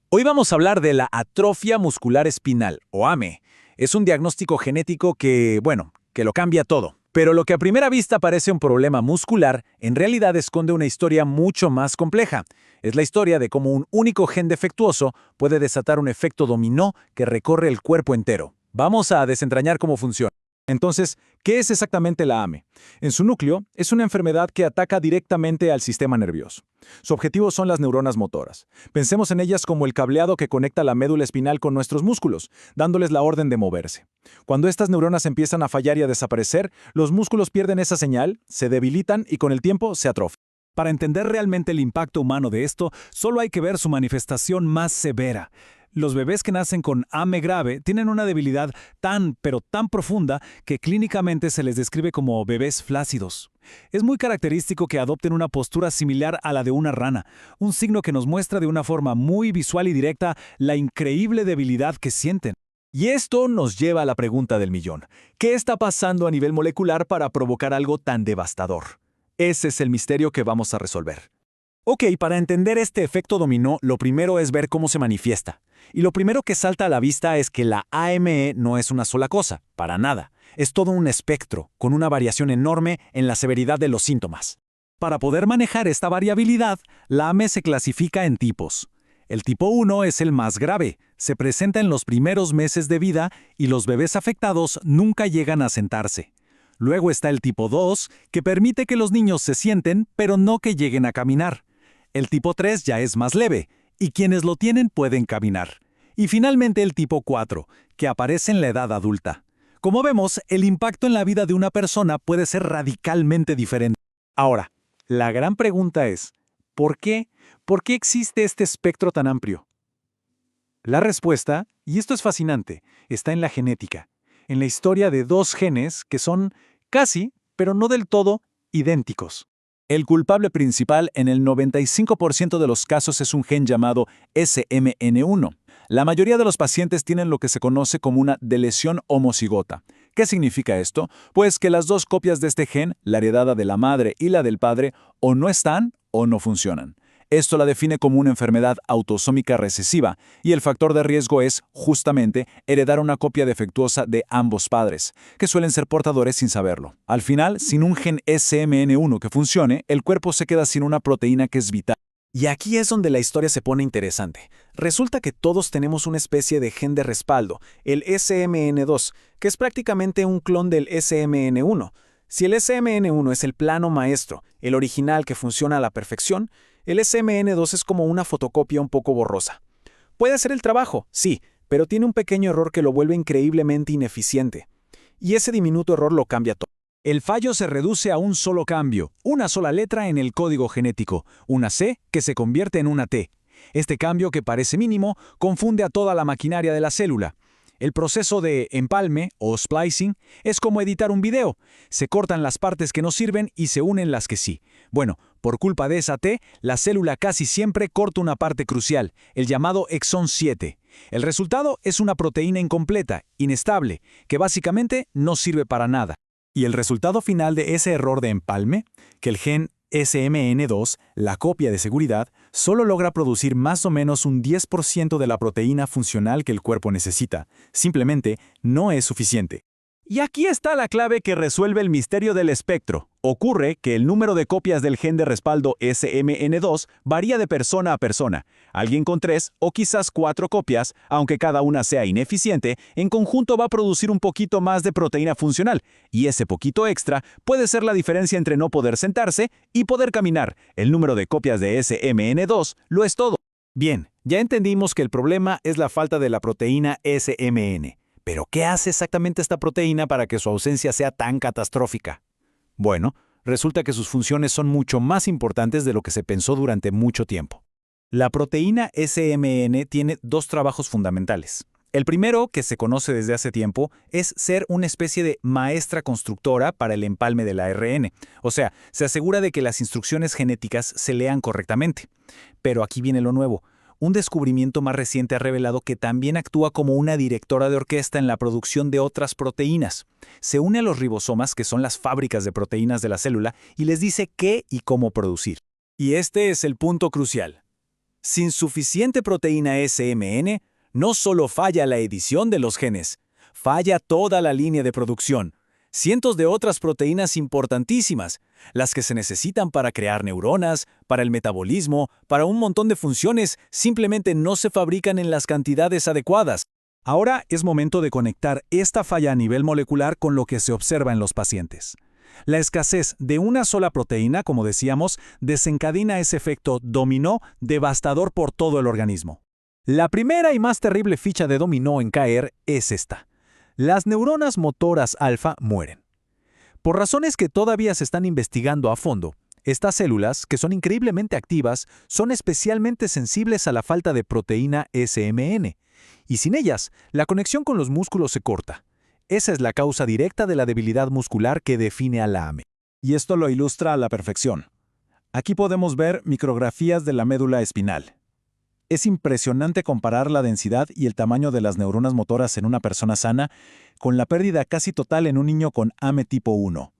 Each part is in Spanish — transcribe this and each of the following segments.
Hoy vamos a hablar de la atrofia muscular espinal, o AME. Es un diagnóstico genético que lo cambia todo. Pero lo que a primera vista parece un problema muscular, en realidad esconde una historia mucho más compleja. Es la historia de cómo un único gen defectuoso puede desatar un efecto dominó que recorre el cuerpo entero. Vamos a desentrañar cómo funciona. Entonces, ¿qué es exactamente la AME? En su núcleo, es una enfermedad que ataca directamente al sistema nervioso. Su objetivo son las neuronas motoras. Pensemos en ellas como el cableado que conecta la médula espinal con nuestros músculos, dándoles la orden de moverse. Cuando estas neuronas empiezan a fallar y a desaparecer, los músculos pierden esa señal, se debilitan y con el tiempo se atrofian. Para entender realmente el impacto humano de esto, solo hay que ver su manifestación más severa. Los bebés que nacen con AME grave tienen una debilidad pero tan profunda que clínicamente se les describe como bebés flácidos. Es muy característico que adopten una postura similar a la de una rana, un signo que nos muestra de una forma muy visual y directa la increíble debilidad que sienten. Y esto nos lleva a la pregunta del millón. ¿Qué está pasando a nivel molecular para provocar algo tan devastador? Ese es el misterio que vamos a resolver. Ok, para entender este efecto dominó, lo primero es ver cómo se manifiesta. Y lo primero que salta a la vista es que la AME no es una sola cosa, para nada. Es todo un espectro, con una variación enorme en la severidad de los síntomas. Para poder manejar esta variabilidad, la AME se clasifica en tipos. El tipo 1 es el más grave, se presenta en los primeros meses de vida y los bebés afectados nunca llegan a sentarse. Luego está el tipo 2, que permite que los niños se sienten, pero no que lleguen a caminar. El tipo 3 ya es más leve, y quienes lo tienen pueden caminar. Y finalmente el tipo 4, que aparece en la edad adulta. Como vemos, el impacto en la vida de una persona puede ser radicalmente diferente. Ahora, la gran pregunta es, ¿por qué? ¿Por qué existe este espectro tan amplio? La respuesta, y esto es fascinante, está en la genética, en la historia de dos genes que son casi, pero no del todo, idénticos. El culpable principal en el 95% de los casos es un gen llamado SMN1. La mayoría de los pacientes tienen lo que se conoce como una deleción homocigota. ¿Qué significa esto? Pues que las dos copias de este gen, la heredada de la madre y la del padre, o no están o no funcionan. Esto la define como una enfermedad autosómica recesiva, y el factor de riesgo es, justamente, heredar una copia defectuosa de ambos padres, que suelen ser portadores sin saberlo. Al final, sin un gen SMN1 que funcione, el cuerpo se queda sin una proteína que es vital. Y aquí es donde la historia se pone interesante. Resulta que todos tenemos una especie de gen de respaldo, el SMN2, que es prácticamente un clon del SMN1. Si el SMN1 es el plano maestro, el original que funciona a la perfección, el SMN2 es como una fotocopia un poco borrosa. Puede hacer el trabajo, sí, pero tiene un pequeño error que lo vuelve increíblemente ineficiente. Y ese diminuto error lo cambia todo. El fallo se reduce a un solo cambio, una sola letra en el código genético, una C que se convierte en una T. Este cambio, que parece mínimo, confunde a toda la maquinaria de la célula. El proceso de empalme, o splicing, es como editar un video. Se cortan las partes que no sirven y se unen las que sí. Bueno, por culpa de esa T, la célula casi siempre corta una parte crucial, el llamado exón 7. El resultado es una proteína incompleta, inestable, que básicamente no sirve para nada. ¿Y el resultado final de ese error de empalme? Que el gen SMN2, la copia de seguridad, solo logra producir más o menos un 10% de la proteína funcional que el cuerpo necesita. Simplemente no es suficiente. Y aquí está la clave que resuelve el misterio del espectro. Ocurre que el número de copias del gen de respaldo SMN2 varía de persona a persona. Alguien con 3 o quizás 4 copias, aunque cada una sea ineficiente, en conjunto va a producir un poquito más de proteína funcional. Y ese poquito extra puede ser la diferencia entre no poder sentarse y poder caminar. El número de copias de SMN2 lo es todo. Bien, ya entendimos que el problema es la falta de la proteína SMN. ¿Pero qué hace exactamente esta proteína para que su ausencia sea tan catastrófica? Bueno, resulta que sus funciones son mucho más importantes de lo que se pensó durante mucho tiempo. La proteína SMN tiene dos trabajos fundamentales. El primero, que se conoce desde hace tiempo, es ser una especie de maestra constructora para el empalme del ARN. O sea, se asegura de que las instrucciones genéticas se lean correctamente. Pero aquí viene lo nuevo. Un descubrimiento más reciente ha revelado que también actúa como una directora de orquesta en la producción de otras proteínas. Se une a los ribosomas, que son las fábricas de proteínas de la célula, y les dice qué y cómo producir. Y este es el punto crucial. Sin suficiente proteína SMN, no solo falla la edición de los genes, falla toda la línea de producción. Cientos de otras proteínas importantísimas, las que se necesitan para crear neuronas, para el metabolismo, para un montón de funciones, simplemente no se fabrican en las cantidades adecuadas. Ahora es momento de conectar esta falla a nivel molecular con lo que se observa en los pacientes. La escasez de una sola proteína, como decíamos, desencadena ese efecto dominó devastador por todo el organismo. La primera y más terrible ficha de dominó en caer es esta. Las neuronas motoras alfa mueren. Por razones que todavía se están investigando a fondo, estas células, que son increíblemente activas, son especialmente sensibles a la falta de proteína SMN, y sin ellas, la conexión con los músculos se corta. Esa es la causa directa de la debilidad muscular que define a la AME. Y esto lo ilustra a la perfección. Aquí podemos ver micrografías de la médula espinal. Es impresionante comparar la densidad y el tamaño de las neuronas motoras en una persona sana con la pérdida casi total en un niño con AME tipo 1.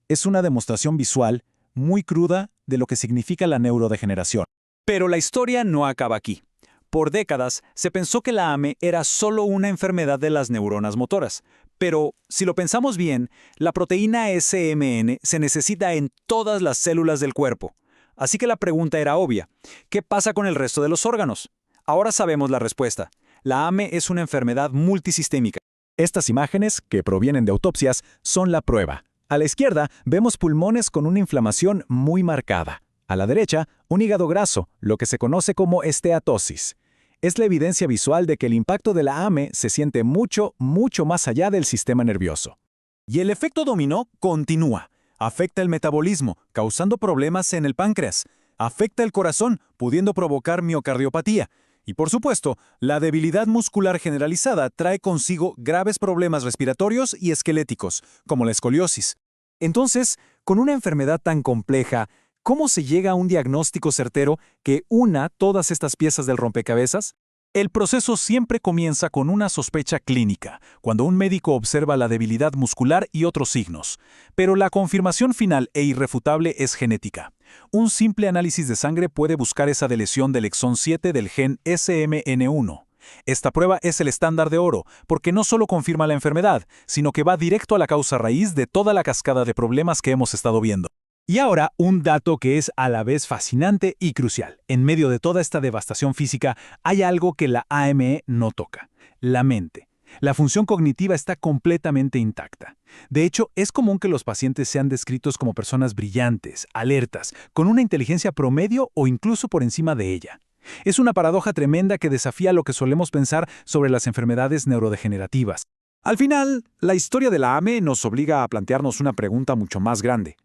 Es una demostración visual muy cruda de lo que significa la neurodegeneración. Pero la historia no acaba aquí. Por décadas se pensó que la AME era solo una enfermedad de las neuronas motoras. Pero, si lo pensamos bien, la proteína SMN se necesita en todas las células del cuerpo. Así que la pregunta era obvia. ¿Qué pasa con el resto de los órganos? Ahora sabemos la respuesta. La AME es una enfermedad multisistémica. Estas imágenes, que provienen de autopsias, son la prueba. A la izquierda vemos pulmones con una inflamación muy marcada. A la derecha, un hígado graso, lo que se conoce como esteatosis. Es la evidencia visual de que el impacto de la AME se siente mucho, mucho más allá del sistema nervioso. Y el efecto dominó continúa. Afecta el metabolismo, causando problemas en el páncreas. Afecta el corazón, pudiendo provocar miocardiopatía. Y por supuesto, la debilidad muscular generalizada trae consigo graves problemas respiratorios y esqueléticos, como la escoliosis. Entonces, con una enfermedad tan compleja, ¿cómo se llega a un diagnóstico certero que una todas estas piezas del rompecabezas? El proceso siempre comienza con una sospecha clínica, cuando un médico observa la debilidad muscular y otros signos. Pero la confirmación final e irrefutable es genética. Un simple análisis de sangre puede buscar esa deleción del exón 7 del gen SMN1. Esta prueba es el estándar de oro, porque no solo confirma la enfermedad, sino que va directo a la causa raíz de toda la cascada de problemas que hemos estado viendo. Y ahora, un dato que es a la vez fascinante y crucial. En medio de toda esta devastación física, hay algo que la AME no toca: la mente. La función cognitiva está completamente intacta. De hecho, es común que los pacientes sean descritos como personas brillantes, alertas, con una inteligencia promedio o incluso por encima de ella. Es una paradoja tremenda que desafía lo que solemos pensar sobre las enfermedades neurodegenerativas. Al final, la historia de la AME nos obliga a plantearnos una pregunta mucho más grande.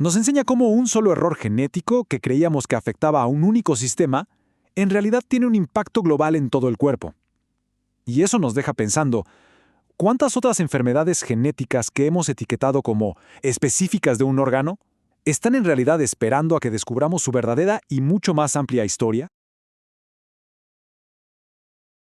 Nos enseña cómo un solo error genético que creíamos que afectaba a un único sistema, en realidad tiene un impacto global en todo el cuerpo. Y eso nos deja pensando, ¿cuántas otras enfermedades genéticas que hemos etiquetado como específicas de un órgano están en realidad esperando a que descubramos su verdadera y mucho más amplia historia?